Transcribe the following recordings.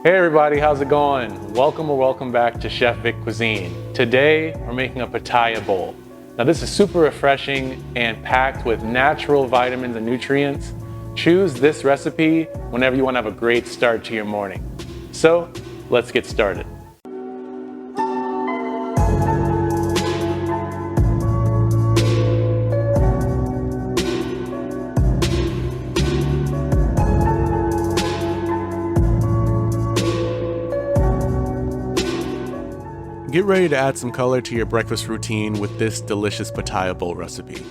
Hey everybody, how's it going? Welcome back to Chef Vic Cuisine. Today, we're making a Pitaya Bowl. Now this is super refreshing and packed with natural vitamins and nutrients. Choose this recipe whenever you want to have a great start to your morning. So, let's get started. Get ready to add some color to your breakfast routine with this delicious Pitaya Bowl recipe.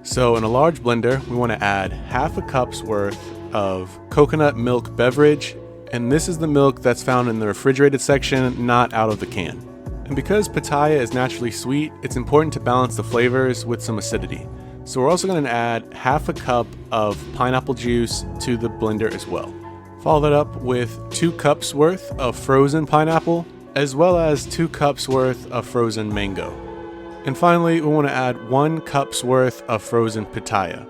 So in a large blender, we want to add half a cup's worth of coconut milk beverage, and this is the milk that's found in the refrigerated section, not out of the can. And because pitaya is naturally sweet, it's important to balance the flavors with some acidity. So we're also going to add half a cup of pineapple juice to the blender as well. Follow that up with 2 cups worth of frozen pineapple, as well as 2 cups worth of frozen mango. And finally, we want to add 1 cup's worth of frozen pitaya.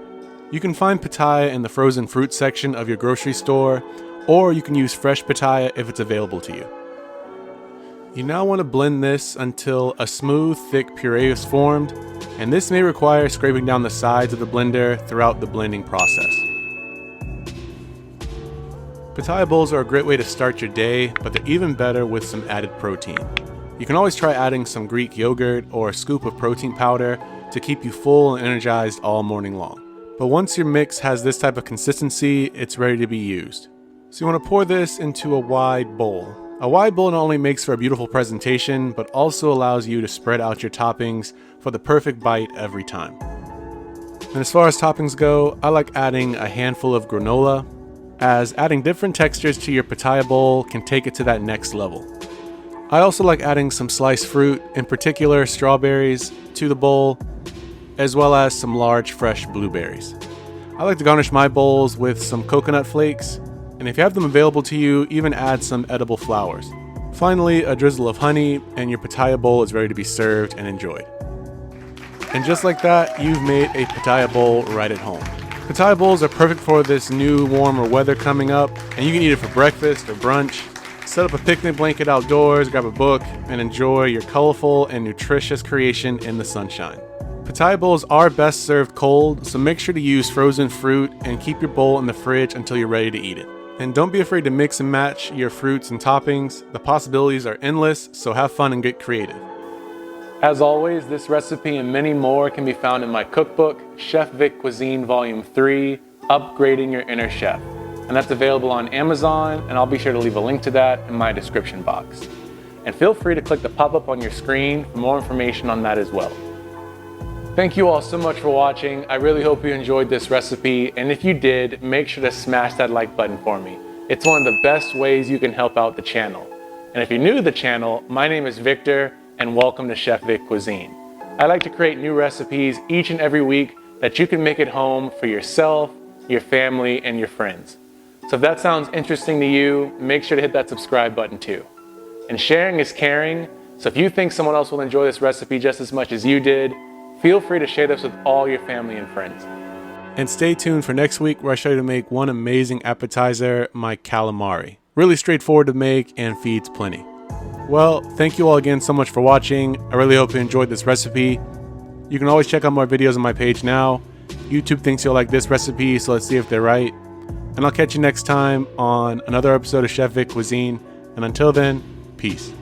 You can find pitaya in the frozen fruit section of your grocery store, or you can use fresh pitaya if it's available to you. You now want to blend this until a smooth, thick puree is formed, and this may require scraping down the sides of the blender throughout the blending process. Pitaya bowls are a great way to start your day, but they're even better with some added protein. You can always try adding some Greek yogurt or a scoop of protein powder to keep you full and energized all morning long. But once your mix has this type of consistency, it's ready to be used. So you want to pour this into a wide bowl. A wide bowl not only makes for a beautiful presentation, but also allows you to spread out your toppings for the perfect bite every time. And as far as toppings go, I like adding a handful of granola, as adding different textures to your pitaya bowl can take it to that next level. I also like adding some sliced fruit, in particular strawberries, to the bowl, as well as some large fresh blueberries. I like to garnish my bowls with some coconut flakes, and if you have them available to you, even add some edible flowers. Finally, a drizzle of honey, and your pitaya bowl is ready to be served and enjoyed. And just like that, you've made a pitaya bowl right at home. Pitaya bowls are perfect for this new warmer weather coming up, and you can eat it for breakfast or brunch. Set up a picnic blanket outdoors, grab a book, and enjoy your colorful and nutritious creation in the sunshine. Pitaya bowls are best served cold, so make sure to use frozen fruit and keep your bowl in the fridge until you're ready to eat it. And don't be afraid to mix and match your fruits and toppings. The possibilities are endless, so have fun and get creative. As always, this recipe and many more can be found in my cookbook, Chef Vic Cuisine Volume 3, Upgrading Your Inner Chef. And that's available on Amazon, and I'll be sure to leave a link to that in my description box. And feel free to click the pop-up on your screen for more information on that as well. Thank you all so much for watching. I really hope you enjoyed this recipe, and if you did, make sure to smash that like button for me. It's one of the best ways you can help out the channel. And if you're new to the channel, my name is Victor, and welcome to Chef Vic Cuisine. I like to create new recipes each and every week that you can make at home for yourself, your family, and your friends. So if that sounds interesting to you, make sure to hit that subscribe button too. And sharing is caring, so if you think someone else will enjoy this recipe just as much as you did, feel free to share this with all your family and friends. And stay tuned for next week where I show you to make one amazing appetizer, my calamari. Really straightforward to make and feeds plenty. Well, thank you all again so much for watching. I really hope you enjoyed this recipe. You can always check out more videos on my page now. YouTube thinks you'll like this recipe, so let's see if they're right. And I'll catch you next time on another episode of Chef Vic Cuisine. And until then, peace.